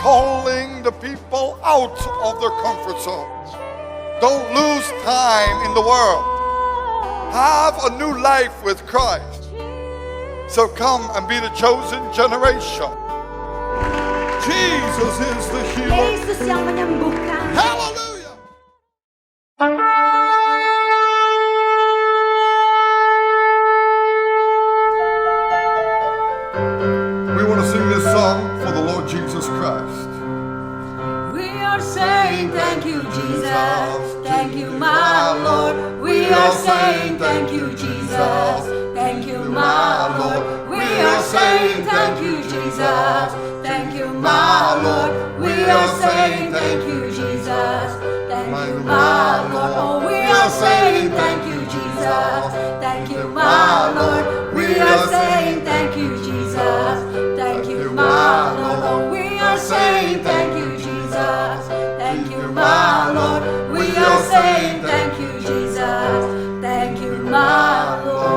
calling the people out of their comfort zones. Don't lose time in the world. Have a new life with Christ. So come and be the chosen generation. Jesus is the healer. Yesus yang menyembuhkan. Hallelujah. We want to sing this song for the Lord Jesus Christ. We are saying thank you, Jesus. Thank you, my Lord. We are saying thank you, Jesus. Thank you, my Lord. We are saying thank you, Jesus. Thank you, my Lord. We are saying thank you, Jesus. Thank you, my Lord. Oh, we are saying thank you, Jesus. Thank you, my Lord. We are saying thank you, Jesus. Thank you, my Lord. Oh, we are saying thank you, Jesus. Thank you, my Lord. We are saying thank you, Jesus. Thank you, my Lord.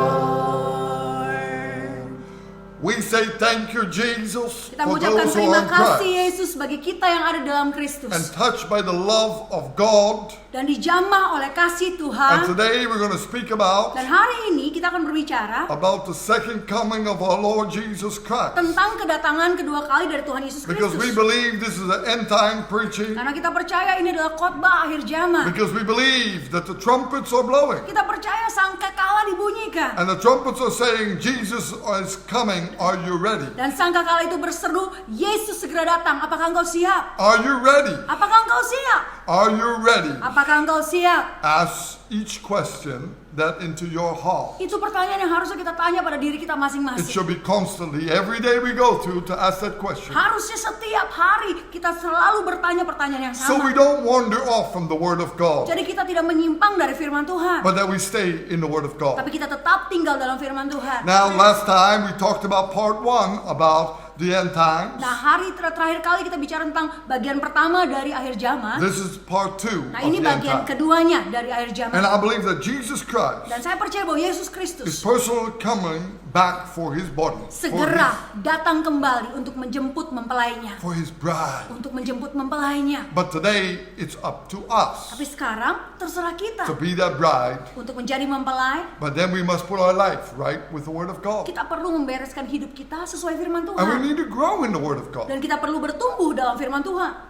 We say thank you, Jesus, Kita for mengucapkan those who terima are in kasih Christ Yesus bagi kita yang ada dalam and Kristus touched by the love of God. dan dijamah oleh kasih And Tuhan. today we're going to speak about Dan hari ini kita akan berbicara the second coming of our Lord Jesus Christ. tentang kedatangan kedua kali dari Tuhan Yesus Because we Kristus. believe this is an end time preaching. Karena kita percaya ini adalah khotbah akhir zaman. Because we believe that the trumpets are blowing. Kita percaya sangkakala dibunyikan. And the trumpets are saying, Jesus is coming. Are you ready? Dan sangkakala itu berseru, Yesus segera datang. Apakah engkau siap? Are you ready? Apakah engkau siap? Are you ready? Apakah engkau siap? Ask each question that into your heart. Itu pertanyaan yang harusnya kita tanya pada diri kita It masing-masing. should be constantly, every day we go through to ask that question. Harusnya setiap hari kita selalu bertanya pertanyaan yang So we sama. don't wander off from the Word of God, Jadi kita tidak menyimpang dari firman Tuhan. but that we stay in the Word of God. Tapi kita tetap tinggal dalam firman Tuhan. Now, last time we talked about part 1 about the end times. Nah, hari terakhir kali kita bicara tentang bagian pertama dari akhir zaman. This is part 2 Nah, of ini the end bagian times. keduanya dari akhir zaman. And I believe that Jesus Christ Dan saya percaya bahwa Yesus is Kristus personally coming back for His body, segera datang kembali untuk menjemput mempelainya. for His bride. Untuk menjemput mempelainya. But today, it's up to us Tapi sekarang terserah kita to be that bride. untuk menjadi mempelai. But then we must put our life right with the Word of God. Kita perlu membereskan hidup kita sesuai firman And we Tuhan. need to grow in the Word of God. Dan kita perlu bertumbuh dalam firman Tuhan.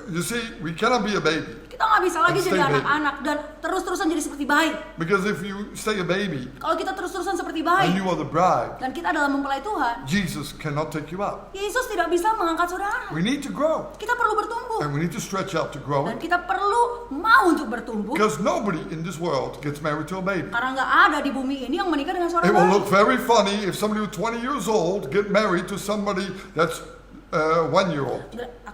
You see, we cannot be a baby. Kita nggak bisa lagi And jadi stay baby. anak-anak dan terus-terusan jadi seperti bayi. Because if you stay a baby Kalau kita terus-terusan seperti and bayi you are the bride, dan kita adalah mempelai Tuhan, Jesus cannot take you up. Yesus tidak bisa mengangkat saudara. We need to grow. Kita perlu bertumbuh And we need to stretch out to grow dan it. kita perlu mau untuk bertumbuh. Because nobody in this world gets married to a baby. Karena nggak ada di bumi ini yang menikah dengan seorang It will bayi. look very funny if somebody who's 20 years old get married to somebody that's 1-year-old.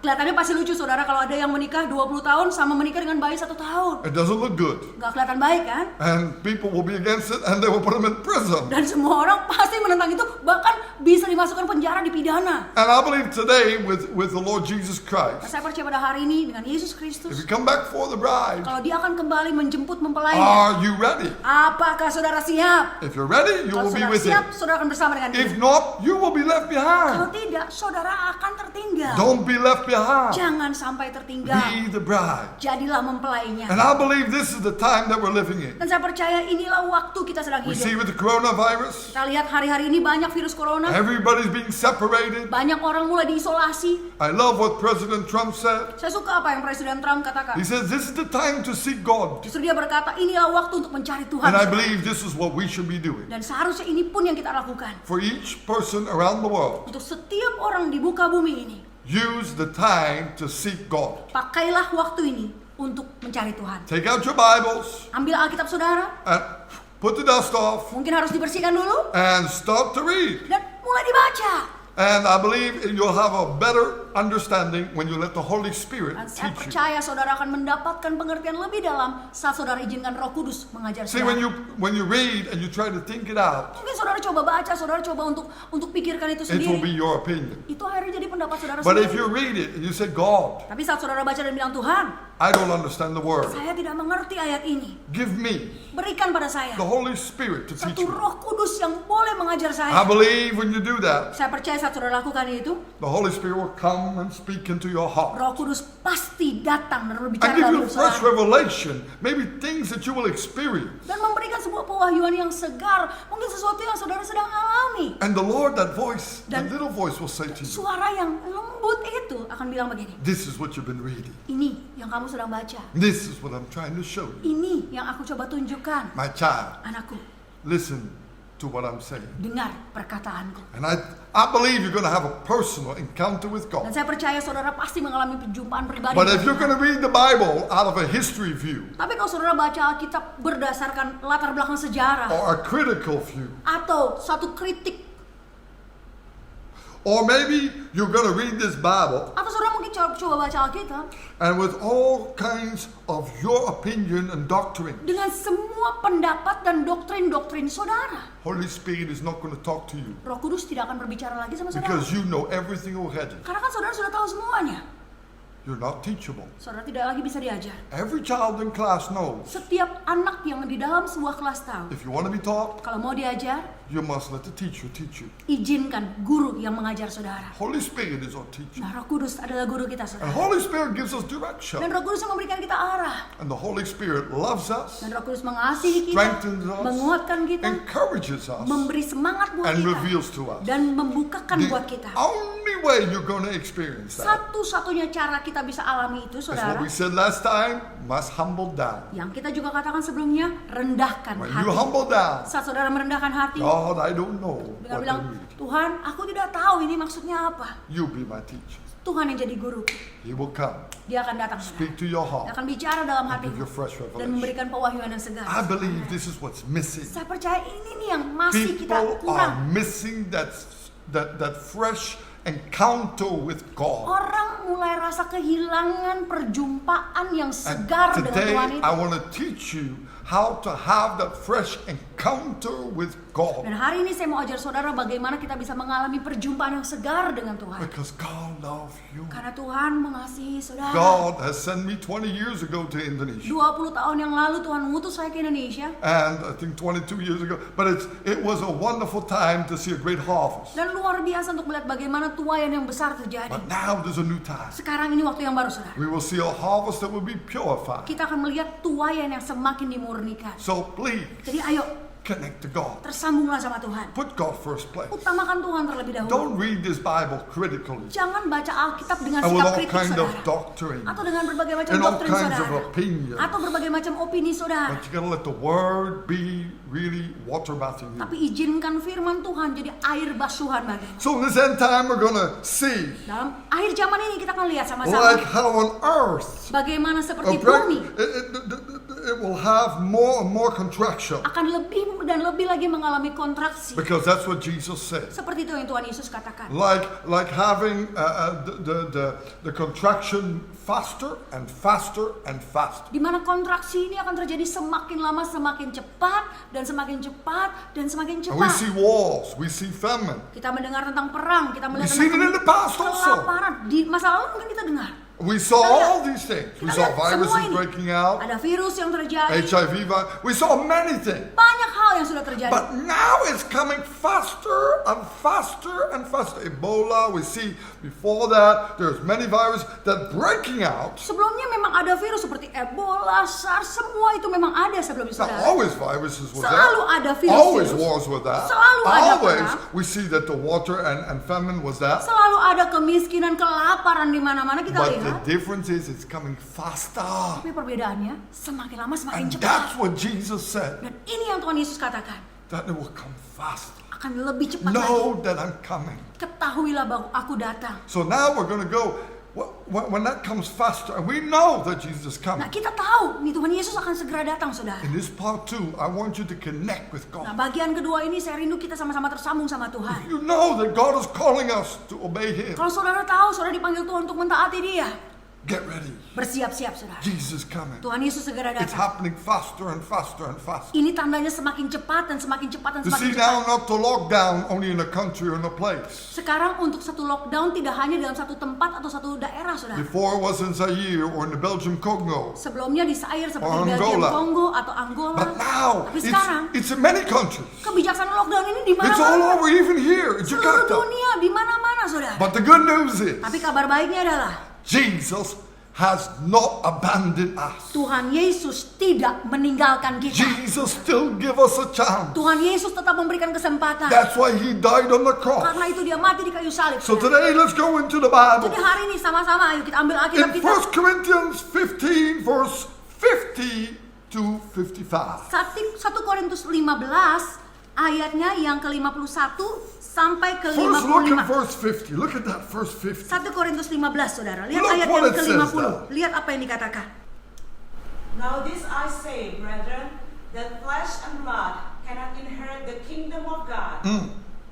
Kelihatannya pasti lucu saudara kalau ada yang menikah 20 tahun sama menikah dengan bayi 1 tahun. It doesn't look good. Nggak kelihatan baik kan? And people will be against it and they will put them in prison. Dan semua orang pasti menentang itu, bahkan bisa dimasukkan penjara, dipidana. And I believe today with the Lord Jesus Nah, Christ, saya percaya pada hari ini dengan Yesus if Kristus, you come back for the bride, kalau dia akan kembali menjemput mempelainya. are you ready? Apakah saudara siap? If you're ready, you Kalau will be saudara with siap, Him. saudara akan bersama dengan dia. If not, you will be left Kalau behind. tidak, saudara akan tertinggal. Don't be left behind. Jangan sampai tertinggal. Be the bride. Jadilah mempelainya. And I believe this is the time that we're living in. Dan saya percaya inilah waktu kita sedang We see hidup. with the coronavirus, Kita lihat hari-hari ini banyak virus corona. everybody's being separated. Banyak orang mulai diisolasi. I love what President Trump said. Saya suka apa yang Presiden Trump katakan. He says this is the time to seek God. Justru dia berkata inilah waktu untuk mencari Tuhan. And I believe this is what we should be doing. Dan seharusnya ini pun yang kita lakukan. For each person around the world, Untuk setiap orang di muka bumi ini, use the time to seek God. pakailah waktu ini untuk mencari Tuhan. Take out your Bibles Ambil Alkitab saudara, and put the dust off mungkin harus dibersihkan dulu, and start to read. dan mulai dibaca. And I believe you'll have a better understanding when you let the Holy Spirit Dan saya teach you. percaya saudara akan mendapatkan pengertian lebih dalam saat saudara izinkan Roh Kudus mengajar See, saudara. when you read and you try to think it out, Mungkin saudara coba baca, saudara coba untuk pikirkan itu it will be sendiri. your opinion. Itu akhirnya jadi pendapat saudara But if sendiri. you read it and you say, God, Tapi saat saudara baca dan bilang, Tuhan, I don't understand the word. saya tidak mengerti ayat ini. Give me Berikan pada saya the Holy Spirit to teach satu me. Roh Kudus yang boleh mengajar I saya. believe when you do that, Saya percaya saat saudara lakukan itu, the Holy Spirit will come come and speak into your heart. Roh Kudus pasti datang dan berbicara And give dalam you hidup fresh saudara. revelation, maybe things that you will experience. Dan memberikan sebuah pewahyuan yang segar, mungkin sesuatu yang saudara sedang alami. And the Lord, that voice, that Dan little voice will say to you, suara yang lembut itu akan bilang begini, this is what you've been reading. ini yang kamu sedang baca, This is what I'm trying to show you. ini yang aku coba tunjukkan. My child, Anakku, listen to what I'm saying. dengar perkataanku. And I believe you're going to have a personal encounter with Dan God. saya percaya saudara pasti mengalami perjumpaan pribadi. But if dengan you're going to Tuhan. read the Bible out of a history view Tapi kalau saudara baca Alkitab berdasarkan latar belakang sejarah or a critical view, atau satu kritik, or maybe you're going to read this Bible atau saudara mungkin coba baca Alkitab and with all kinds of your opinion and doctrine, dengan semua pendapat dan doktrin-doktrin saudara, Holy Spirit is not going to talk to you Roh Kudus tidak akan berbicara lagi sama saudara. because you know everything already. Karena kan saudara sudah tahu semuanya. You're not teachable. Saudara tidak lagi bisa diajar. Every child in class knows Setiap anak yang di dalam sebuah kelas tahu, if you want to be taught, kalau mau diajar, you must let the teacher teach you. izinkan guru yang mengajar saudara. Holy Spirit is our teacher. Nah, Roh Kudus adalah guru kita, And saudara. Holy Spirit gives us direction. Dan Roh Kudus yang memberikan kita arah. And the Holy Spirit loves us, Dan Roh Kudus mengasihi kita, strengthens us, menguatkan kita, encourages us, memberi semangat buat and kita, reveals to us. dan membukakan buat The kita. only way you're going to experience that Satu-satunya cara kita bisa alami itu, is what saudara, we said last time, must humble down. yang kita juga katakan sebelumnya, rendahkan When hati. you humble down, Saat saudara merendahkan hati, God, I don't know dengan what bilang, I need. Tuhan, aku tidak tahu ini maksudnya apa. You be my teacher. Tuhan yang jadi guru, He will come, dia akan datang, saudara. speak to your Dia heart, akan bicara dalam and give hatimu you fresh dan revelation. memberikan pewahyuan yang segar. I believe this is what's missing. Saya percaya ini nih yang masih kita People are kurang. missing that fresh encounter with God. Orang mulai rasa kehilangan perjumpaan yang And segar dengan today Tuhan itu. I want to teach you how to have that fresh encounter with God. Dan hari ini saya mau ajar saudara bagaimana kita bisa mengalami perjumpaan yang segar dengan Tuhan. Because God loves you. Karena Tuhan mengasihi saudara. God has sent me 20 years ago to Indonesia. 20 tahun yang lalu Tuhan mengutus saya ke Indonesia. And I think 22 years ago. But it was a wonderful time to see a great harvest. Dan luar biasa untuk melihat bagaimana tuaian yang besar terjadi. But now there's a new time. Sekarang ini waktu yang baru, saudara. We will see a harvest that will be purified. Kita akan melihat tuaian yang semakin dimurnikan. So please Jadi ayo, connect to God. tersambunglah sama Tuhan. Put God first place. Utamakan Tuhan terlebih dahulu. Don't read this Bible critically Jangan baca Alkitab dengan and with sikap all kritik, kind of saudara. doctrine Atau dengan berbagai macam and all doktrin, kinds of saudara. opinions. Atau berbagai macam opini, saudara. But you gotta let the word be really water bathing you. Tapi izinkan firman Tuhan jadi air basuhan bagimu. So in this end time we're gonna see Dalam akhir zaman ini kita akan lihat sama-sama like how on earth bagaimana seperti a bumi it will have more and more contraction. akan lebih dan lebih lagi mengalami kontraksi. Because that's what Jesus said. Seperti itu yang Tuhan Yesus katakan. Like having the contraction faster and faster and faster. Di mana kontraksi ini akan terjadi semakin lama semakin cepat dan semakin cepat dan semakin And we cepat. see wars, we see famine. Kita mendengar tentang perang, kita melihat We see it in the past tentang also. kelaparan. Di masa lalu mungkin kita dengar. We saw all these things. We Kita saw lihat semua viruses ini. breaking out, Ada virus yang terjadi. HIV virus. We saw many things. Banyak hal yang sudah terjadi. But now it's coming faster and faster and faster. Ebola, we see before that, there's many viruses that breaking out. Sebelumnya memang ada virus seperti Ebola, SARS, semua itu memang ada sebelumnya, Now, saudara. always viruses were Selalu there. ada virus. Always wars were there. Selalu ada Always perang. we see that the water and famine was there. Selalu ada kemiskinan, kelaparan di mana-mana kita But the lihat. difference is it's coming faster. Tapi perbedaannya semakin lama semakin And cepat. that's what Jesus said. Dan ini yang Tuhan Yesus katakan. That it will come faster. Akan lebih cepat lagi. Know that I'm coming. Ketahuilah bahwa aku datang. So now we're going to go. When that comes faster, and we know that Jesus is coming. Nah, kita tahu nih Tuhan Yesus akan segera datang, saudara. In this part 2, I want you to connect with Nah, God. bagian kedua ini saya rindu kita sama-sama tersambung sama Tuhan. You know that God is calling us to obey Him. Kalau saudara tahu, saudara dipanggil Tuhan untuk mentaati Dia. Get ready. Bersiap-siap, saudara. Jesus coming. Tuhan Yesus segera It's datang. happening faster and faster and faster. Ini tandanya semakin cepat dan semakin cepat dan You semakin see, cepat. now not to lock down only in a country or in a place. Sekarang untuk satu lockdown tidak hanya dalam satu tempat atau satu daerah, saudara. Before it was in Zaire or in the Belgium Congo. Sebelumnya di Zaire seperti Or Belgium Angola. Kongo atau Angola. But now, Tapi sekarang it's in many countries. kebijaksanaan lockdown ini di It's all mana-mana. over, even here in Seluruh Jakarta. dunia di mana-mana, saudara. But the good news is, Tapi kabar baiknya adalah Jesus has not abandoned us. Tuhan Yesus tidak meninggalkan kita. Jesus still give us a chance. Tuhan Yesus tetap memberikan kesempatan. That's why he died on the cross. Karena itu dia mati di kayu salib. So saudara. today, let's go into the Bible. Jadi hari ini sama-sama ayo kita ambil Alkitab In kita. 1 Corinthians 15, verse 50 to 55. 1 Korintus 15 ayatnya yang ke-51 sampai First, look at ke-55. verse 50. Look at that, verse 50. 1 Korintus 15, saudara. Lihat Look ayat what yang it says ke-50. there. Lihat apa yang dikatakan. Now this I say, brethren, that flesh and blood cannot inherit the kingdom of God,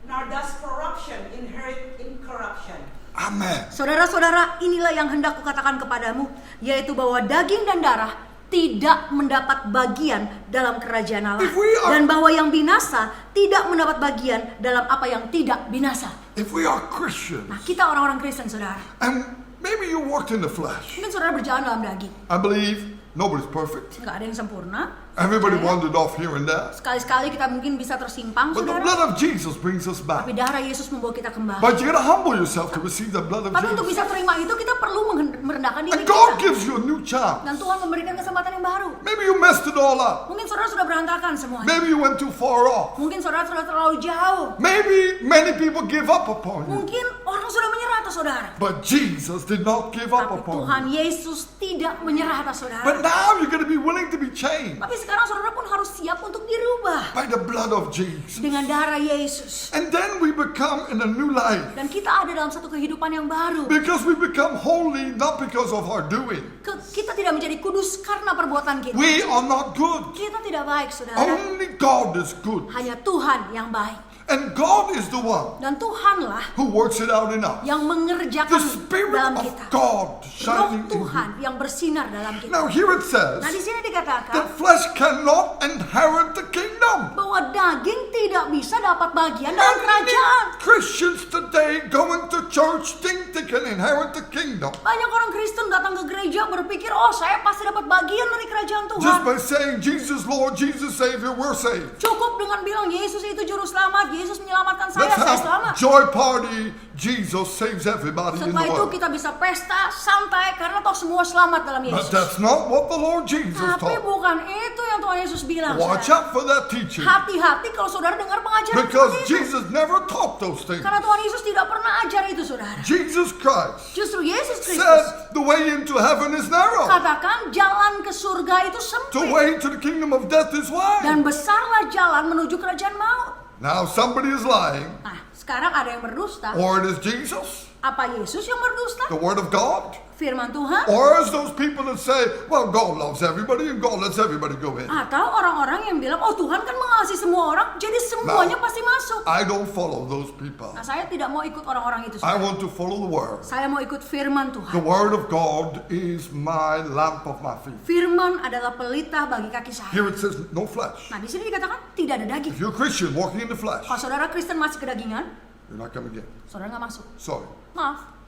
nor does corruption inherit incorruption. Amen. Saudara-saudara, inilah yang hendak kukatakan kepadamu, yaitu bahwa daging dan darah tidak mendapat bagian dalam kerajaan Allah, If we are- dan bahwa yang binasa tidak mendapat bagian dalam apa yang tidak binasa. If we are Christians, Nah, kita orang-orang Kristen, saudara. and maybe you walked in the flesh, Mungkin saudara berjalan dalam daging. I believe nobody's perfect. Nggak ada yang sempurna. Everybody Saya- wandered off here and there. Sekali-sekali kita mungkin bisa tersimpang, But the saudara. blood of Jesus brings us back. Tapi darah Yesus membawa kita kembali. But you gotta humble yourself to receive the blood of Tapi untuk Jesus. bisa terima itu kita perlu merendahkan diri And God kita. gives you a new chance. Dan Tuhan memberikan kesempatan yang baru. Maybe you messed it all up. Mungkin saudara sudah berantakan semuanya. Maybe you went too far off. Mungkin saudara sudah terlalu jauh. Maybe many people give up upon you. Mungkin orang sudah menyerah atas saudara. But Jesus did not give up Tapi upon Tuhan you. Yesus tidak menyerah atas saudara. But now you're going to be willing to be changed Tapi sekarang saudara pun harus siap untuk dirubah by the blood of Jesus. dengan darah Yesus. And then we become in a new life. Dan kita ada dalam satu kehidupan yang baru. Because we become holy not because of our doing. Kita tidak menjadi kudus karena perbuatan kita. We are not good. Kita tidak baik, saudara. Only God is good. Hanya Tuhan yang baik. And God is the one Dan Tuhanlah who works it out in us. yang The mengerjakan Spirit dalam of kita. God Roh shining in Tuhan you. yang bersinar dalam kita. Now here it says Nah, di sini dikatakan that flesh cannot inherit the kingdom. bahwa daging tidak bisa dapat bagian dalam kerajaan. Many Christians today going to church think they can inherit the kingdom Banyak orang Kristen datang ke gereja berpikir, oh saya pasti dapat bagian dari kerajaan Tuhan. just by saying Jesus Lord, Jesus Savior, we're saved. Cukup dengan bilang Yesus itu juru selamat, Yesus menyelamatkan Let's saya have selamat. joy party. Jesus saves everybody in Setelah the itu world. kita bisa pesta, santai, karena toh semua selamat dalam But Yesus. that's not what the Lord Jesus Tapi taught. bukan itu yang Tuhan Yesus bilang. Watch saudara. out for that teaching. Hati-hati kalau saudara dengar pengajaran Because seperti itu. Jesus never taught those things. Karena Tuhan Yesus tidak pernah ajar itu, saudara. Jesus Christ Justru Yesus Kristus said the way into heaven is narrow. katakan jalan ke surga itu The sempit. way to the kingdom of death is wide. Dan besarlah jalan menuju kerajaan maut. Now somebody is lying, Nah, sekarang ada yang berdusta. or it is Jesus, Apa Yesus yang berdusta? the word of God, Firman Tuhan? or is those people that say, well, God loves everybody and God lets everybody go in. Atau orang-orang yang bilang, oh Tuhan kan mengasihi semua orang, jadi semuanya Nah. pasti masuk. I don't follow those people. Nah, saya tidak mau ikut orang-orang itu. I saudara. want to follow the word. Saya mau ikut firman The Tuhan. word of God is my lamp of my feet. Firman adalah pelita bagi kaki saya. Here it says no flesh. Nah, di sini dikatakan tidak ada daging. If you're a Christian walking in the flesh, Kalau saudara Kristen masih kedagingan, you're not coming in. saudara nggak masuk. Sorry. Maaf.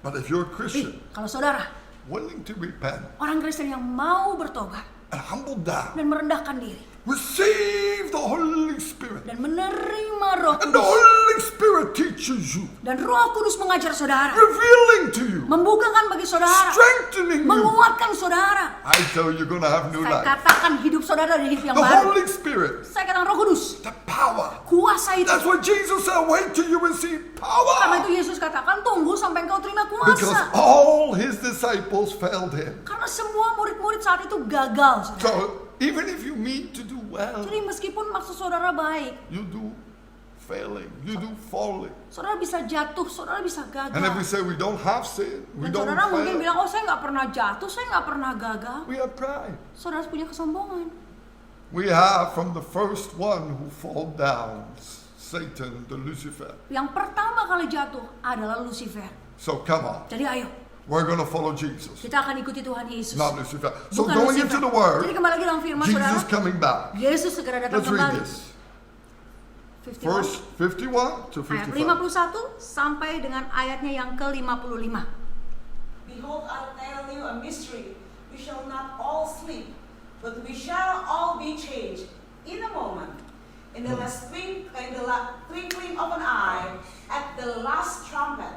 But if you're a Ih, Christian kalau saudara willing to repent orang Kristen yang mau bertobat and humble down, dan merendahkan diri receive the Holy Spirit. dan menerima Roh And the Kudus, Holy Spirit teaches you, dan Roh Kudus mengajar saudara, revealing to you, membukakan bagi saudara, strengthening you. menguatkan saudara. I tell you, you're going to have new Saya life. katakan hidup saudara dari hidup yang The baru. Holy Spirit, Saya katakan Roh Kudus, the power. kuasa itu. That's what Jesus said, wait till you receive Karena power. itu Yesus katakan tunggu sampai engkau terima Because kuasa. all his disciples failed him. Karena semua murid-murid saat itu gagal, saudara. So even if you mean to do well, Jadi meskipun maksud saudara baik, you do failing, you do falling. saudara bisa jatuh, saudara bisa And if we gagal. say we don't have sin, we Dan don't saudara mungkin fail, bilang, oh saya nggak pernah jatuh, saya nggak pernah gagal. we have pride. Saudara punya kesombongan. We have from the first one who fall down, Satan, the Lucifer. Yang pertama kali jatuh adalah Lucifer. So come on, Jadi ayo, We're going to follow Jesus, Kita akan ikuti Tuhan Yesus. not Lucifer. So Bukan going Lucifer. into the Jadi Word, kembali lagi dalam firman saudara. Jesus coming back. Yesus segera datang Let's read kembali. this. 51. Verse 51 to Ayat 55. 51 sampai dengan ayatnya yang ke-55. Behold, I tell you a mystery. We shall not all sleep, but we shall all be changed in a moment, in the twinkling of an eye, at the last trumpet.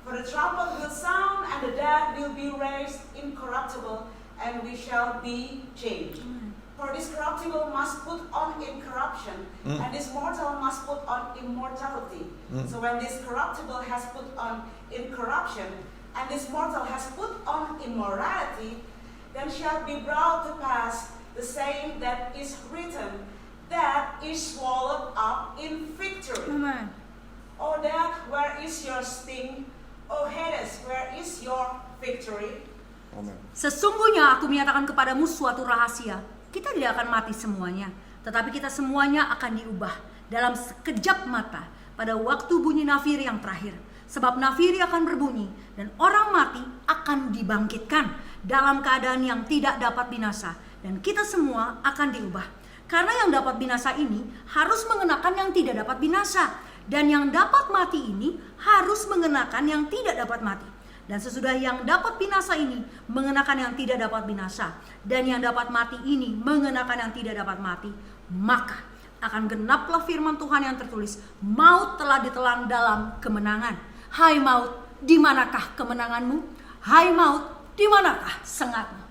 For the trumpet will sound, and the dead will be raised incorruptible, and we shall be changed. For this corruptible must put on incorruption, and this mortal must put on immortality. So when this corruptible has put on incorruption, and this mortal has put on immorality, then shall be brought to pass the saying that is written, that is swallowed up in victory. Amen. O death, where is your sting? O Hades, where is your victory? Amen. Sesungguhnya aku menyatakan kepadamu suatu rahasia. Kita tidak akan mati semuanya, tetapi kita semuanya akan diubah dalam sekejap mata pada waktu bunyi nafiri yang terakhir. Sebab nafiri akan berbunyi dan orang mati akan dibangkitkan dalam keadaan yang tidak dapat binasa, dan kita semua akan diubah. Karena yang dapat binasa ini harus mengenakan yang tidak dapat binasa, dan yang dapat mati ini harus mengenakan yang tidak dapat mati. Dan sesudah yang dapat binasa ini mengenakan yang tidak dapat binasa, dan yang dapat mati ini mengenakan yang tidak dapat mati, maka akan genaplah firman Tuhan yang tertulis, maut telah ditelan dalam kemenangan. Hai maut, di manakah kemenanganmu? Hai maut, di manakah sengatmu?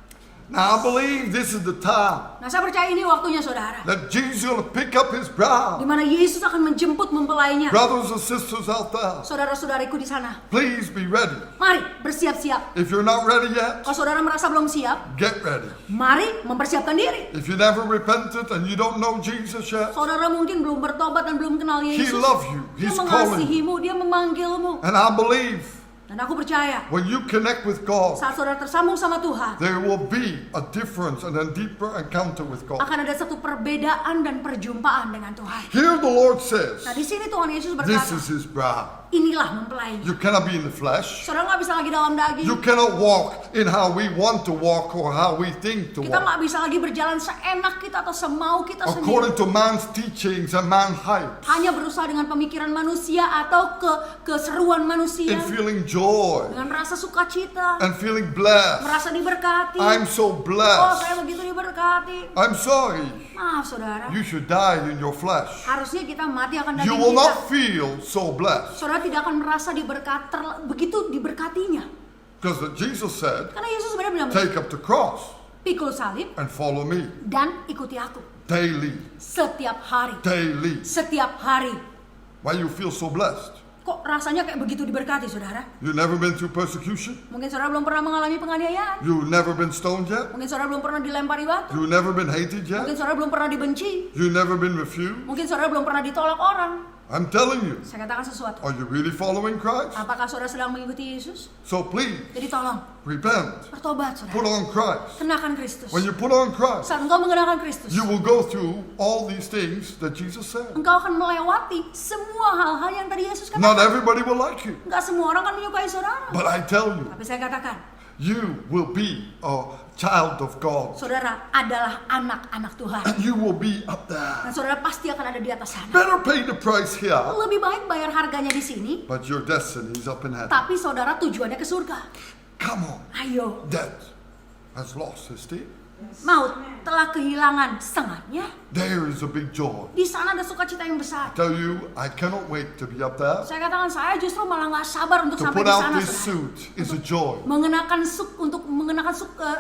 Now I believe this is the time Nah, saya percaya ini waktunya saudara, that Jesus will pick up his bride. di mana Yesus akan menjemput mempelainya. Brothers and sisters out there, Saudara-saudariku di sana, please be ready. mari bersiap-siap. If you're not ready yet, Kalau saudara merasa belum siap, get ready. mari mempersiapkan diri. If you never repented and you don't know Jesus yet, Saudara mungkin belum bertobat dan belum kenal He Yesus. loves you. Dia He's calling. mengasihimu, dia memanggilmu. And I believe Dan aku percaya, when you connect with God, saat saudara tersambung sama Tuhan, there will be a difference and a deeper encounter with God. akan ada satu perbedaan dan perjumpaan dengan Tuhan. Here the Lord says, Nah, di sini Tuhan Yesus this berkata, is His bride. inilah mempelainya. You cannot be in the flesh. Saudara nggak bisa lagi dalam daging. You cannot walk in how we want to walk or how we think to Kita walk. nggak bisa lagi berjalan seenak kita atau semau kita According sendiri. to man's teachings and man's hypes. Hanya berusaha dengan pemikiran manusia atau keseruan manusia. In feeling joy Dengan rasa sukacita, and feeling blessed. merasa diberkati. I'm so Oh, saya blessed. begitu diberkati. I'm sorry. Maaf saudara, You should die in your flesh. harusnya kita mati akan You daging will kita. not feel so blessed. Saudara tidak akan merasa begitu diberkatinya. Because Jesus said, Karena Yesus sebenarnya bilang, take up the cross pikul salib and follow me dan ikuti aku. daily, Setiap hari. daily. Setiap hari. Why you feel so blessed? Kok rasanya kayak begitu diberkati saudara? You never been through persecution? Mungkin saudara belum pernah mengalami penganiayaan. You never been stoned yet? Mungkin saudara belum pernah dilempari batu. You never been hated Mungkin yet? saudara belum pernah dibenci. You never been refused? Mungkin saudara belum pernah ditolak orang. I'm telling you, Saya katakan sesuatu. are you really following Christ? Apakah saudara sedang mengikuti Yesus? So please, Jadi tolong, repent. bertobat Put saudara. on Christ. Kenakan Kristus. When you put on Christ, Saat engkau mengenakan Kristus, you will go through all these things that Jesus said. engkau akan melewati semua hal-hal yang tadi Yesus Not katakan. everybody will like you, Enggak semua orang akan menyukai saudara. but I tell you, Tapi saya katakan, you will be a child of God. saudara adalah anak-anak Tuhan. And you will be up there. Dan saudara pasti akan ada di atas sana. Better pay the price here, Lebih baik bayar harganya di sini, but your destiny is up in heaven. tapi saudara tujuannya ke surga. Come on. Ayo, Death has lost his sting. maut telah kehilangan sengatnya. There is a big joy. Di sana ada sukacita yang besar. Tell you, I cannot wait to be up there. Saya katakan saya justru malah nggak sabar untuk To sampai put di out sana. this Saudara. suit is a joy. Mengenakan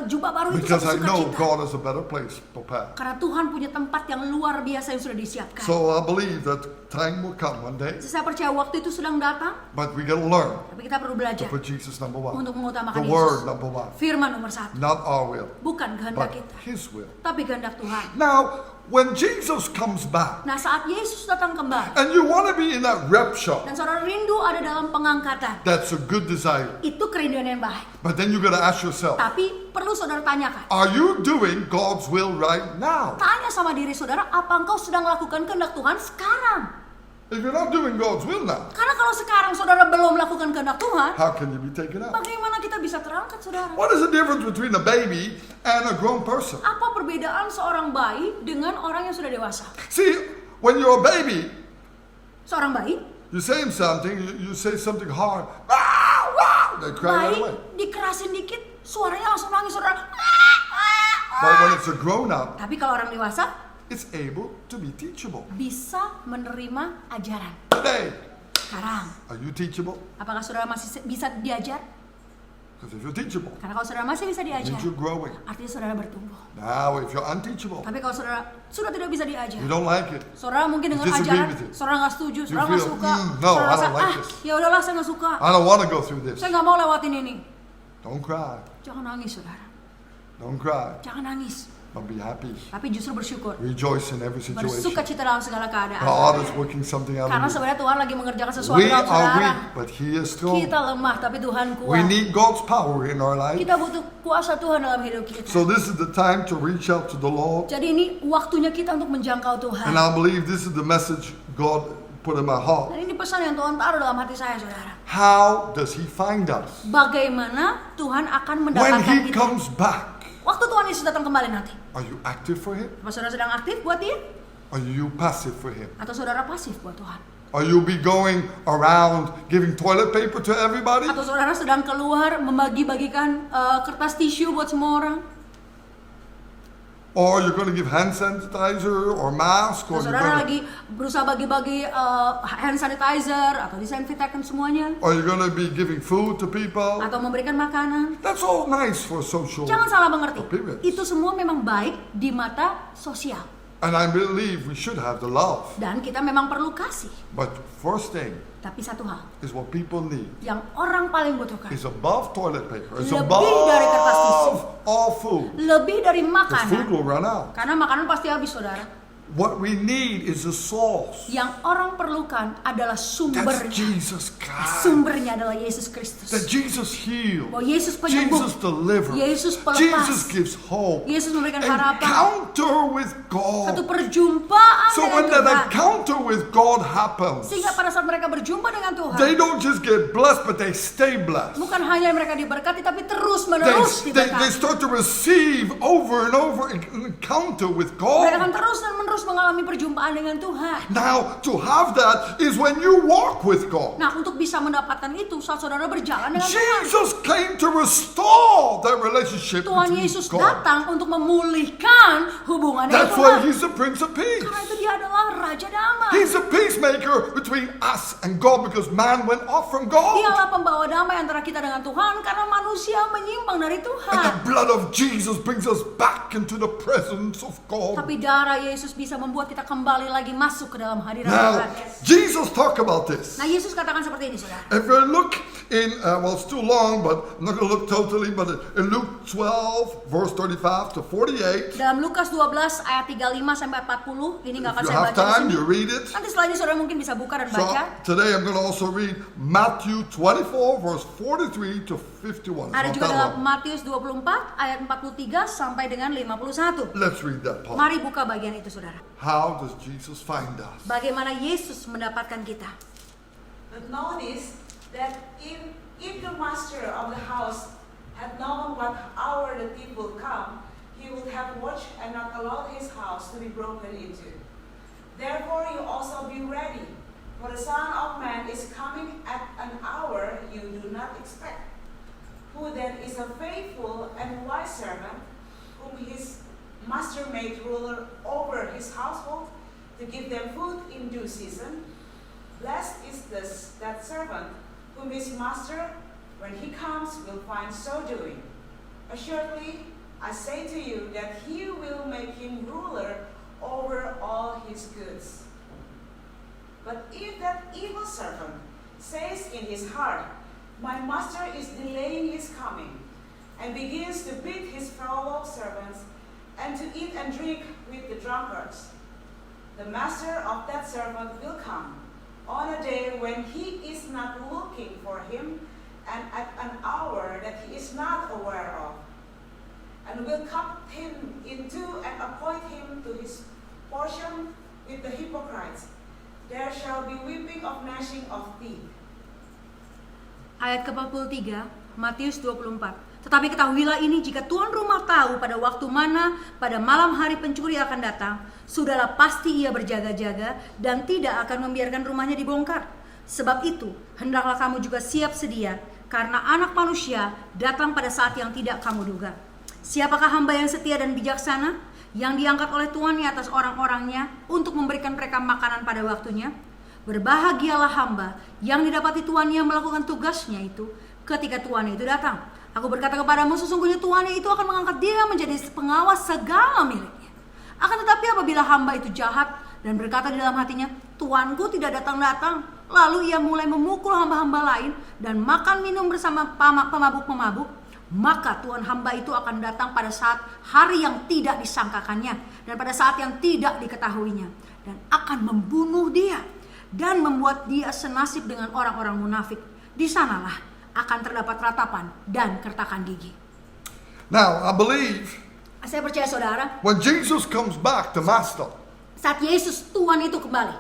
jubah baru itu Because satu I know sukacita. God has a better place prepared. Karena Tuhan punya tempat yang luar biasa yang sudah disiapkan. So I believe that time will come one day, Saya percaya waktu itu sedang datang, but we gotta learn tapi kita perlu to belajar put Jesus number one. untuk mengutamakan The Yesus. word number one. Firman nomor satu, Not our will, bukan kehendak but kita, His will. tapi kehendak Tuhan. Now, when Jesus comes back, Nah, saat Yesus datang kembali and you want to be in that rapture, dan saudara rindu ada dalam pengangkatan, that's a good desire. itu kerinduan yang baik. But then you gotta ask yourself, Tapi perlu saudara tanyakan, are you doing God's will right now? tanya sama diri saudara, apa engkau sedang melakukan kehendak Tuhan sekarang? If you're not doing God's will now, Karena kalau sekarang saudara belum melakukan kehendak Tuhan, how can you be taken up? bagaimana kita bisa terangkat, saudara? What is the difference between a baby and a grown person? Apa perbedaan seorang bayi dengan orang yang sudah dewasa? See, when you're a baby, Seorang bayi, you say something, you say something hard. "Wah, wah," they cry right bayi away. dikerasin dikit, suaranya langsung nangis, saudara. But when it's a grown up, Tapi kalau orang dewasa, it's able to be teachable. bisa menerima ajaran. Today, Sekarang, are you teachable? apakah saudara masih bisa diajar? Because if you're teachable, Karena kalau saudara masih bisa it diajar, means you're growing. artinya saudara bertumbuh. Now, if you're unteachable, Tapi kalau saudara sudah tidak bisa diajar, you don't like it. saudara mungkin dengar disagree ajaran, with it. saudara nggak setuju, You saudara nggak feel, suka, no, saudara I rasa, don't like this. ya udahlah saya nggak suka, I don't want to go through this. saya nggak mau lewatin ini. Don't cry. Jangan nangis, saudara. Don't cry. Jangan nangis. But be happy. Tapi justru bersyukur. Rejoice in every situation. Bersuka cita dalam segala keadaan. God is working something out Karena of you. sebenarnya Tuhan lagi mengerjakan sesuatu We dalam are saudara. weak, but He is strong. Kita lemah, tapi Tuhan We kuat. need God's power in our life. Kita butuh kuasa Tuhan dalam hidup kita. So this is the time to reach out to the Lord. Jadi ini waktunya kita untuk menjangkau Tuhan. And I believe this is the message God put in my heart. Dan ini pesan yang Tuhan taruh dalam hati saya, saudara. How does He find us? Bagaimana Tuhan akan When mendapatkan He kita. comes back, Waktu Tuhan Yesus datang kembali nanti. are you active for Him? Apa saudara sedang aktif buat dia? Are you passive for Him? Atau saudara pasif buat Tuhan? Are you be going around giving toilet paper to everybody? Atau saudara sedang keluar membagi-bagikan kertas tisu buat semua orang? Or you're going to give hand sanitizer or mask? Or Atau you're saudara going lagi berusaha bagi-bagi hand sanitizer atau disinfektan semuanya? to be giving food to people? Atau memberikan makanan? That's all nice for social. Jangan salah mengerti. Appearance. Itu semua memang baik di mata sosial. And I believe we should have the love. Dan kita memang perlu kasih. But first thing Tapi satu hal is what people need yang orang paling butuhkan, is above toilet paper. It's Lebih dari kertas tisu. above all food. lebih dari Because food makanan. will run out. Karena makanan pasti habis, saudara. What we need is a source. Yang orang perlukan adalah That's sumbernya. Jesus Christ. Sumbernya adalah Yesus Kristus. That Jesus heals. Bahwa Yesus penyembuh. Jesus delivers. Yesus pelepas. Jesus gives hope. Yesus memberikan harapan. Encounter with Satu God. perjumpaan So dengan when that Tuhan. encounter with God happens, Sehingga pada saat mereka berjumpa dengan Tuhan, they don't just get blessed, but they stay blessed. bukan hanya mereka diberkati, tapi terus They, menerus they diberkati. start to receive over and over an encounter with Mereka akan God. terus dan menerus mengalami perjumpaan dengan Tuhan. Now, to have that is when you walk with God. Nah, untuk bisa mendapatkan itu saat saudara berjalan dengan Tuhan. Jesus came to restore that relationship Tuhan between Yesus God. datang untuk memulihkan hubungan dengan That's why Tuhan. He's the Prince of Peace. Karena itu dia adalah Raja Damai. He's a peacemaker between us and God because man went off from God. Dialah pembawa damai antara kita dengan Tuhan karena manusia menyimpang dari And the Tuhan. blood of Jesus brings us back into the presence of God. Tapi darah Yesus bisa membuat kita kembali lagi masuk ke dalam hadirat Now, Tuhan. Jesus talked about this. Nah, Yesus katakan seperti ini, saudara. If you look in, well, it's too long, but I'm not going to look totally, but in Luke 12, verse 35 to 48, Dalam Lukas 12 ayat 35 sampai 40, ini nggak akan if you saya have baca di time, sini. you read it. Nanti setelah ini saudara mungkin bisa buka dan So baca. today I'm going to also read Matthew 24, verse 43 to 51. Ada It's juga not that dalam long. Matius 24 ayat 43 sampai dengan 51. Let's read that part. Mari buka bagian itu, saudara. How does Jesus find us? Bagaimana Yesus mendapatkan kita? But notice that if the master of the house had known what hour the thief will come, he would have watched and not allowed his house to be broken into. Therefore you also be ready, for the Son of Man is coming at an hour you do not expect. Who then is a faithful and wise servant, whom his master made ruler over his household, to give them food in due season? Blessed is that servant whom his master, when he comes, will find so doing. Assuredly, I say to you that he will make him ruler over all his goods. But if that evil servant says in his heart, my master is delaying his coming, and begins to beat his fellow servants, and to eat and drink with the drunkards, the master of that servant will come on a day when he is not looking for him, and at an hour that he is not aware of, and will cut him in two and appoint him to his portion with the hypocrites. there shall be weeping of gnashing of teeth. Ayat ke-43, Matius 24. Tetapi ketahuilah ini, jika tuan rumah tahu pada waktu mana pada malam hari pencuri akan datang, sudahlah pasti ia berjaga-jaga dan tidak akan membiarkan rumahnya dibongkar. Sebab itu, hendaklah kamu juga siap sedia, karena anak manusia datang pada saat yang tidak kamu duga. Siapakah hamba yang setia dan bijaksana, yang diangkat oleh tuannya atas orang-orangnya untuk memberikan mereka makanan pada waktunya? Berbahagialah hamba yang didapati tuannya melakukan tugasnya itu ketika tuannya itu datang. Aku berkata kepadamu, sesungguhnya tuannya itu akan mengangkat dia menjadi pengawas segala miliknya. Akan tetapi apabila hamba itu jahat dan berkata di dalam hatinya, tuanku tidak datang-datang, lalu ia mulai memukul hamba-hamba lain dan makan minum bersama pemabuk-pemabuk, maka tuan hamba itu akan datang pada saat hari yang tidak disangkakannya dan pada saat yang tidak diketahuinya, dan akan membunuh dia dan membuat dia senasib dengan orang-orang munafik. Di sanalah akan terdapat ratapan dan kertakan gigi. Now, I believe Saya percaya saudara, when Jesus comes back, the Master, saat Yesus Tuhan itu kembali,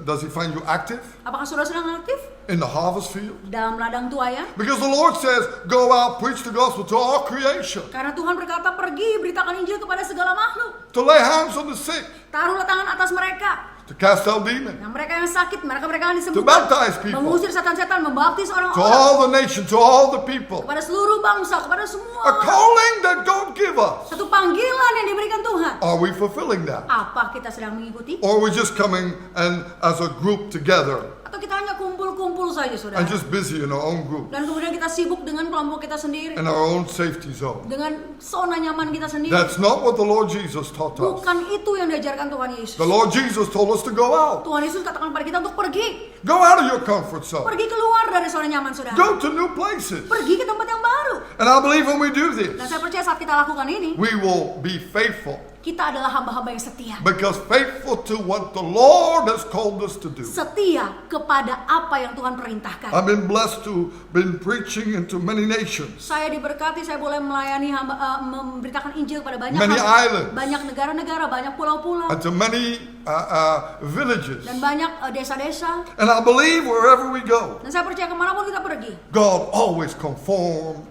does he find you active apakah saudara sedang aktif in the harvest field? dalam ladang tuai? Because the Lord says, go out, preach the gospel to all creation, Karena Tuhan berkata, pergi beritakan Injil kepada segala makhluk, to lay hands on the sick, taruhlah tangan atas mereka, to cast out demons, yang mereka yang sakit, mereka yang to disembuhkan, baptize people, mengusir setan-setan, membaptis to orang-orang, all the nations, to all the people. kepada seluruh bangsa, kepada semua A orang. calling that God give us. Satu panggilan yang diberikan Tuhan. Are we fulfilling that? Apa kita sedang mengikuti? Or are we just coming and as a group together Atau kita hanya kumpul-kumpul saja, saudara, and just busy in our own group, dan kemudian kita sibuk dengan kelompok kita sendiri, in our own safety zone? dengan zona nyaman kita sendiri? That's not what the Lord Jesus taught us. Bukan itu yang diajarkan Tuhan Yesus. The Lord Jesus told us to go out. Tuhan Yesus katakan pada kita untuk pergi. Go out of your comfort zone. Pergi keluar dari zona nyaman, saudara. Go to new places. Pergi ke tempat yang baru. And I believe when we do Dan this, saya percaya saat kita lakukan ini, we will be faithful. kita adalah hamba-hamba yang setia. Because faithful to what the Lord has called us to do. Setia kepada apa yang Tuhan perintahkan. I've been blessed to been preaching into many nations. Saya diberkati, saya boleh melayani memberitakan Injil pada banyak Many islands. banyak negara-negara, banyak pulau-pulau, And to many villages. dan banyak desa-desa. And I believe wherever we go, Dan saya percaya kemanapun kita pergi, God always confirms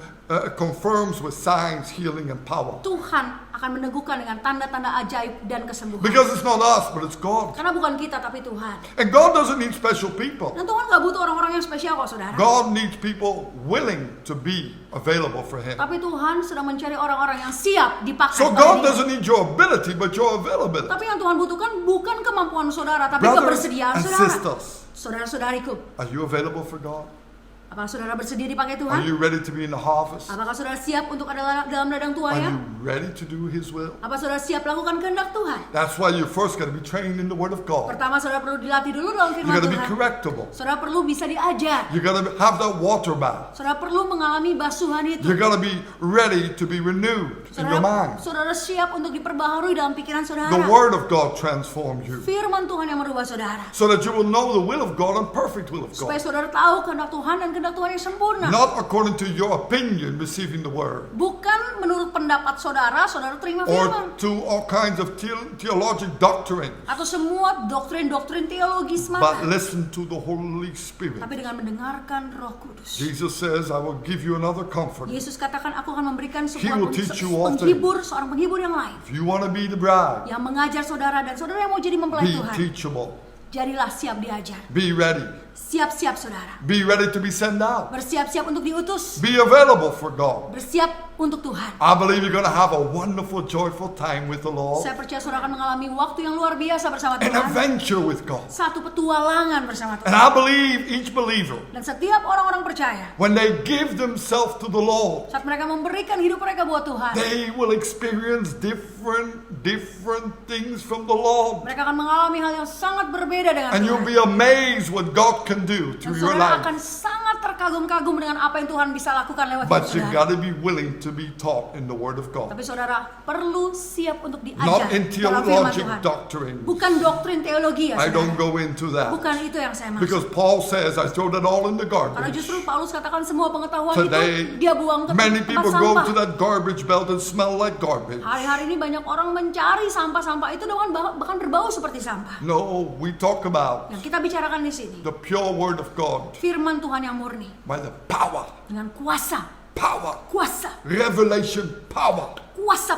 with signs, healing, and power. Tuhan akan meneguhkan dengan tanda-tanda ajaib dan kesembuhan. Because it's not us, but it's God. Karena bukan kita, tapi Tuhan. And God doesn't need special people. Dan Tuhan gak butuh orang-orang yang spesial kok, saudara. God needs people willing to be available for Him. Tapi Tuhan sedang mencari orang-orang yang siap dipakai So oleh God Dia. doesn't need your ability, but your availability. Tapi yang Tuhan butuhkan bukan kemampuan saudara, tapi Brothers kebersediaan and saudara. sisters, Saudara-saudariku, are you available for God? apakah saudara bersedia dipakai Are Tuhan? you ready to be in the harvest? Apakah saudara siap untuk ada dalam ladang Are tuanya? you ready to do His will? Apa saudara siap lakukan kehendak Tuhan? That's why you first got to be trained in the Word of God. Pertama, saudara perlu dilatih dulu dalam You firman got to be Tuhan. correctable. Saudara perlu bisa diajar. You got to have that water bath. Saudara perlu mengalami basuhan itu. You got to be ready to be renewed in your mind. Saudara siap untuk diperbaharui dalam pikiran saudara. The Word of God transforms you Firman Tuhan yang merubah saudara. so that you will know the will of God and perfect will of Supaya God. saudara tahu kehendak Tuhan dan kehendak Tuhan yang sempurna. Not according to your opinion receiving the Word Bukan menurut pendapat saudara, saudara terima or firman. to all kinds of theologic doctrine, Atau semua doktrin-doktrin teologis but semata. listen to the Holy Spirit. Tapi dengan mendengarkan Roh Kudus. Jesus says, I will give you another comfort. Yesus katakan, aku akan memberikan He will teach you all seorang penghibur yang lain. If you want to be the bride, Yang mengajar saudara dan saudara yang mau jadi mempelai be Tuhan. teachable. Jadilah siap diajar. Be ready. Siap-siap saudara. Be ready to be sent out. Bersiap-siap untuk diutus. Be available for God. Bersiap untuk Tuhan. I believe you're going to have a wonderful, joyful time with the Lord. Saya percaya saudara akan mengalami waktu yang luar biasa bersama An Tuhan. adventure with God. Satu petualangan bersama And Tuhan. I believe each believer, Dan setiap orang-orang percaya, when they give themselves to the Lord, saat mereka memberikan hidup mereka buat Tuhan, they will experience different things from the Lord. mereka akan mengalami hal yang sangat berbeda dengan And you'll Tuhan. be amazed what God can do Dan through your saudara life. akan sangat terkagum terkagum-kagum dengan apa yang Tuhan bisa lakukan lewat But hidup you saudara. got to be willing to be taught in the Word of God. Tapi saudara perlu siap untuk diajar Not in dalam firman theologic Tuhan. doctrine. Bukan doktrin teologi ya I saudara. don't go into that. Bukan itu yang saya maksud. Because Paul says, I throw that all in the Karena garbage. justru Paulus katakan semua pengetahuan Today, itu dia buang ke many tempat people go sampah. to that garbage belt and smell like garbage. Hari-hari ini banyak orang mencari sampah-sampah itu bahkan berbau seperti sampah. No, we talk about Yang kita bicarakan di sini the pure Word of God firman Tuhan yang murni by the power, dengan kuasa revelation power,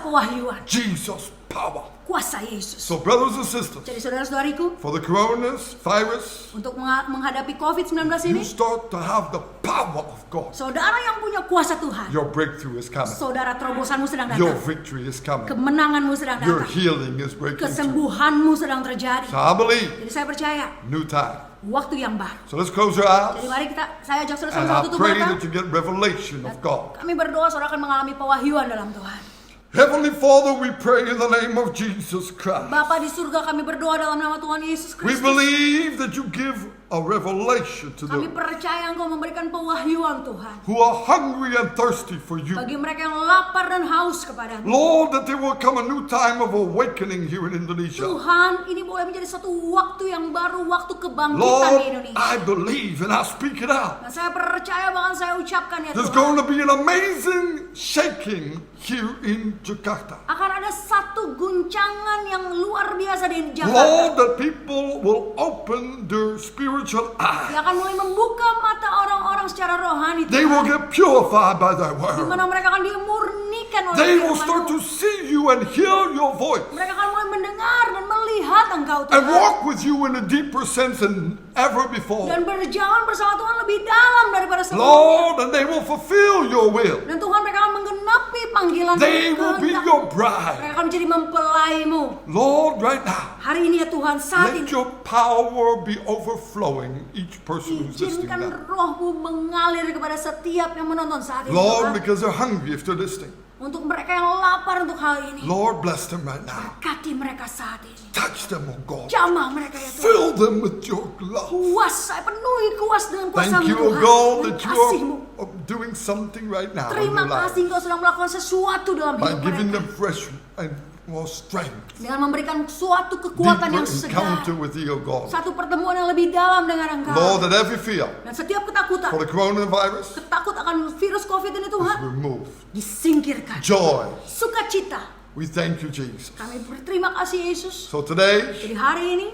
pewahyuan, Jesus power. kuasa Yesus. So brothers and sisters, Jadi saudara-saudariku, for the coronavirus, untuk menghadapi COVID-19 you ini, start to have the power of God. saudara yang punya kuasa Tuhan, Your breakthrough is coming. saudara terobosanmu sedang Your datang, victory is coming. kemenanganmu sedang Your datang, healing is breaking through. kesembuhanmu sedang terjadi. So I believe Jadi saya percaya new time. waktu yang baru. So let's close our eyes. Jadi mari saya ajak saudara And sama I tutup pray mata. that you get revelation of God. Kami berdoa saudara akan mengalami pewahyuan dalam Tuhan. Heavenly Father, we pray in the name of Jesus Christ. Bapa di surga, kami berdoa dalam nama Tuhan Yesus We Kristus. believe that you give a revelation to Kami them percaya Engkau memberikan pewahyuan Tuhan who are hungry and thirsty for you. bagi mereka yang lapar dan haus kepadamu. Lord, that there will come a new time of awakening here in Indonesia. Tuhan, ini boleh menjadi satu waktu yang baru, waktu kebangkitan Lord, di Indonesia. I believe and I speak it out. Dan saya percaya, bahkan saya ucapkan ya There's Tuhan, going to be an amazing shaking here in Jakarta. akan ada satu guncangan yang luar biasa di Lord, Jakarta. that people will open their spiritual eyes. Dia akan mulai membuka mata orang-orang secara rohani They will Tuhan, get purified by thy di word. mana mereka akan dimurnikan oleh They will start firman-Mu. to see you and hear your voice Mereka akan mulai mendengar dan melihat Engkau and Tuhan, walk with you in a deeper sense than ever before. dan berjalan bersama Tuhan lebih dalam daripada sebelumnya. Lord, and they will fulfill your will. Dan Tuhan, mereka akan menggenapi panggilan They will be kehendak. your bride. Mereka akan menjadi mempelaimu. Lord, right now, Hari ini ya Tuhan, saat let ini your power be overflowing each person who's listening izinkan now. rohmu mengalir kepada setiap yang menonton saat ini Lord, Tuhan. because they're hungry if they're listening. Untuk mereka yang lapar untuk hal ini, Lord, bless them right now. berkati mereka saat ini. Touch them, oh God. Jamah mereka ya Tuhan. Fill them with your love. Kuasa, penuhi kuas dengan kuasa-Mu Thank you, oh Tuhan. God, Dan that you kasih-Mu. are doing something right now in Terima their life kasih Engkau sedang melakukan sesuatu dalam by hidup giving mereka. them fresh and more strength. Dengan memberikan suatu kekuatan Deeper yang segar. encounter with you, oh God. Satu pertemuan yang lebih dalam dengan Engkau. Lord, that every fear Dan setiap ketakutan, for the coronavirus takut akan virus COVID ini is Tuhan, removed. disingkirkan. Joy. Sukacita. We thank you, Jesus. Kami berterima kasih Yesus. So today, Jadi hari ini,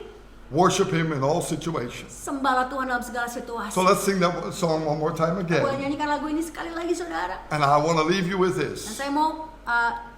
worship Him in all situations. sembahlah Tuhan dalam segala situasi. So let's sing that song one more time Boleh again. nyanyikan lagu ini sekali lagi saudara. And I want to leave you with Dan this. saya mau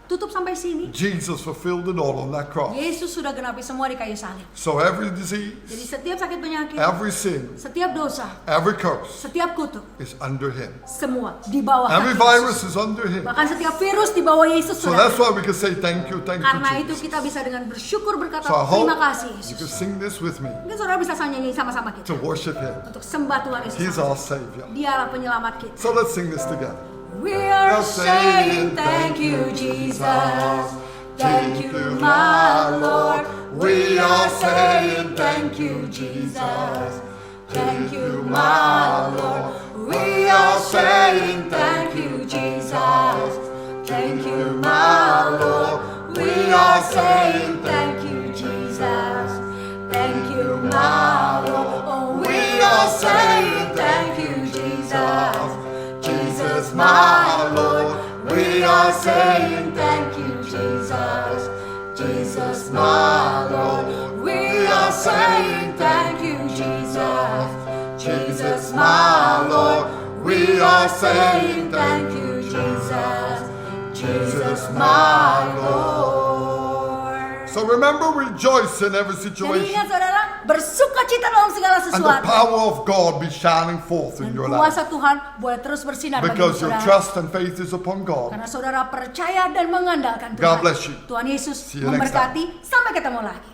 tutup sampai sini. Jesus fulfilled it all on that cross. Yesus sudah genapi semua di kayu salib. So every disease, Jadi setiap sakit penyakit, every sin, setiap dosa, every curse setiap kutuk, is under Him. semua di bawah Every kaki virus Yesus. is under Him. Bahkan setiap virus di bawah Yesus So saudara. that's why we can say thank you, Karena itu Jesus. kita bisa dengan bersyukur berkata So I hope terima kasih you Yesus. can sing this with me Mungkin saudara bisa nyanyi sama-sama kita to worship Him. untuk sembah Tuhan Yesus. He's our Savior. Dialah penyelamat kita. So let's sing this together. We are saying thank you, Jesus. Thank you, my Lord. We are saying thank you, Jesus. Thank you, my Lord. We are saying thank you, Jesus. Thank you, my Lord. We are saying thank you, Jesus. Thank you, my Lord. Oh, we are saying thank you, Jesus. Jesus, my Lord, we are saying thank you, Jesus. Jesus, my Lord, we are saying thank you, Jesus. Jesus, my Lord, we are saying thank you, Jesus. Jesus, my Lord. So remember, rejoice in every Jadi situation. ingat saudara, bersukacita dalam segala And the sesuatu. power of God be shining forth in Dan your life. kuasa Tuhan boleh terus bersinar bagi Because your saudara. trust and faith is upon God. Karena saudara percaya dan mengandalkan Tuhan. God bless you. Tuhan Yesus See you next memberkati. Sampai ketemu lagi.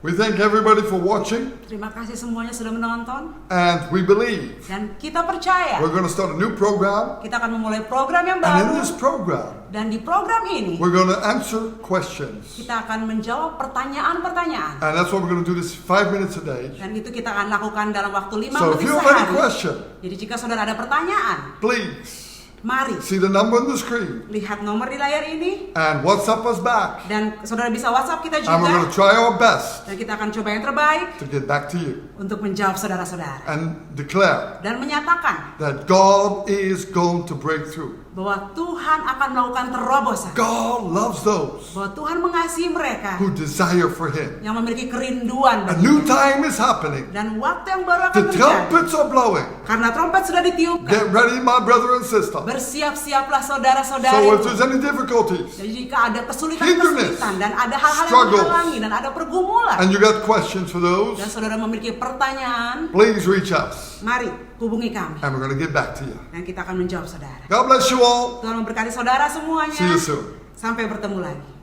We thank everybody for watching, Terima kasih semuanya sudah menonton. and we believe Dan kita percaya we're going to start a new program. kita akan memulai program yang And in baru. this program, Dan di program ini we're going to answer questions. kita akan menjawab pertanyaan-pertanyaan. And that's what we're going to do this 5 minutes a day. Dan itu kita akan lakukan dalam waktu 5 So if menit you have any sehari. question, Jadi jika saudara ada pertanyaan, please mari see the number on the screen lihat nomor di layar ini. and WhatsApp us back. Dan saudara bisa WhatsApp kita And we're going to juga. try our best Dan kita akan coba yang terbaik to get back to you untuk menjawab saudara-saudara. and declare Dan menyatakan that God is going to break through. bahwa Tuhan akan melakukan terobosan. God loves those Bahwa Tuhan mengasihi mereka who desire for Him. yang memiliki kerinduan A bagi new Dia. time is happening. Dan waktu yang baru akan The terjadi. trumpets are blowing. Karena trompet sudah ditiupkan. Get ready, my brother and sister. Bersiap-siaplah So saudara-saudari. if there's any difficulties Jadi jika ada Hinderness, kesulitan-kesulitan dan ada hal-hal yang struggles, menghalangi dan ada pergumulan and you got questions for those, dan saudara memiliki pertanyaan, please reach us mari hubungi kami and we're going to get back to you. dan kita akan menjawab saudara. God bless you all. Tuhan memberkati saudara semuanya. See you soon. Sampai bertemu lagi.